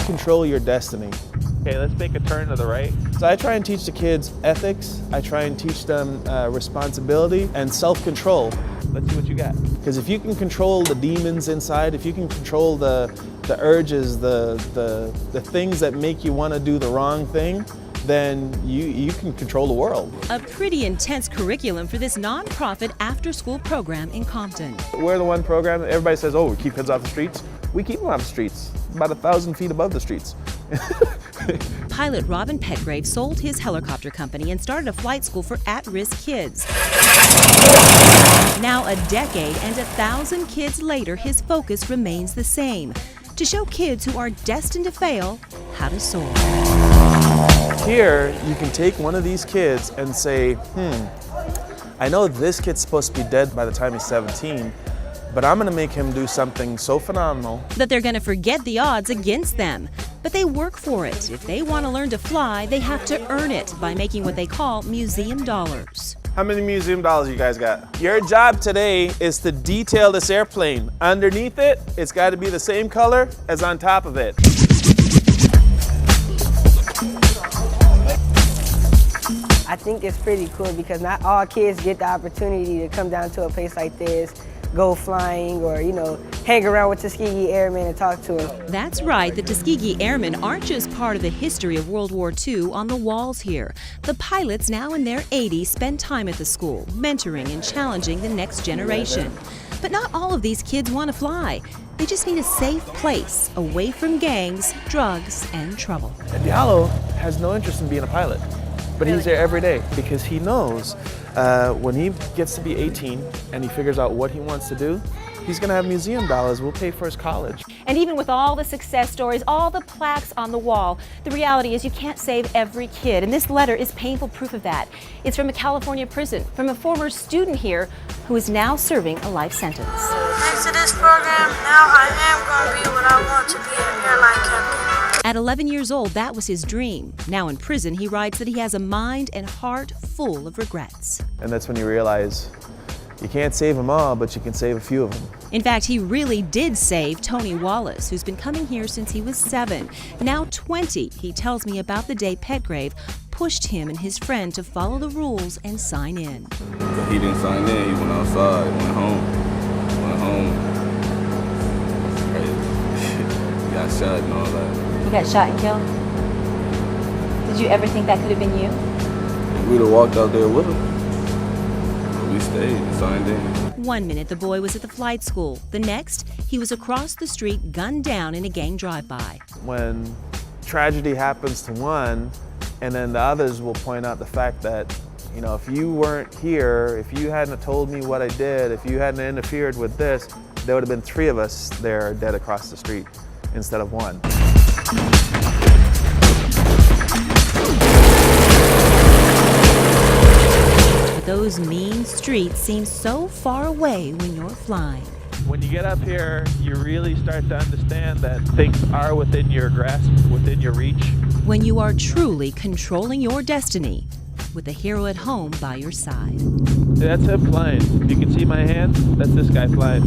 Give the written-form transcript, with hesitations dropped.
control your destiny. Okay, let's make a turn to the right. So I try and teach the kids ethics. I try and teach them responsibility and self-control. Let's see what you got. Because if you can control the demons inside, if you can control the urges, the things that make you want to do the wrong thing, then you can control the world. A pretty intense curriculum for this nonprofit after-school program in Compton. We're the one program that everybody says, oh, we keep kids off the streets. We keep them off the streets, about 1,000 feet above the streets. Pilot Robin Petgrave sold his helicopter company and started a flight school for at-risk kids. Now a decade and 1,000 kids later, his focus remains the same: to show kids who are destined to fail how to soar. Here, you can take one of these kids and say, I know this kid's supposed to be dead by the time he's 17, but I'm gonna make him do something so phenomenal that they're gonna forget the odds against them. But they work for it. If they want to learn to fly, they have to earn it by making what they call museum dollars. How many museum dollars you guys got? Your job today is to detail this airplane. Underneath it, it's got to be the same color as on top of it. I think it's pretty cool because not all kids get the opportunity to come down to a place like this, go flying, or, hang around with Tuskegee Airmen and talk to them. That's right, the Tuskegee Airmen aren't just part of the history of World War II on the walls here. The pilots, now in their 80s, spend time at the school, mentoring and challenging the next generation. But not all of these kids want to fly. They just need a safe place, away from gangs, drugs, and trouble. Diallo has no interest in being a pilot, but he's there every day because he knows when he gets to be 18 and he figures out what he wants to do, he's gonna have museum dollars. We'll pay for his college. And even with all the success stories, all the plaques on the wall, the reality is you can't save every kid. And this letter is painful proof of that. It's from a California prison, from a former student here who is now serving a life sentence. Thanks to this program, now I am going to be what I want to be, an airline captain. At 11 years old, that was his dream. Now in prison, he writes that he has a mind and heart full of regrets. And that's when you realize you can't save them all, but you can save a few of them. In fact, he really did save Tony Wallace, who's been coming here since he was 7. Now 20, he tells me about the day Petgrave pushed him and his friend to follow the rules and sign in. But he didn't sign in, he went outside, went home. He got shot and all that. You got shot and killed? Did you ever think that could have been you? If we'd have walked out there with him, we stayed and signed in. 1 minute the boy was at the flight school. The next, he was across the street gunned down in a gang drive-by. When tragedy happens to one, and then the others will point out the fact that, if you weren't here, if you hadn't told me what I did, if you hadn't interfered with this, there would have been 3 of us there dead across the street instead of 1. Those mean streets seem so far away when you're flying. When you get up here, you really start to understand that things are within your grasp, within your reach. When you are truly controlling your destiny with a hero at home by your side. That's him flying. You can see my hand, that's this guy flying.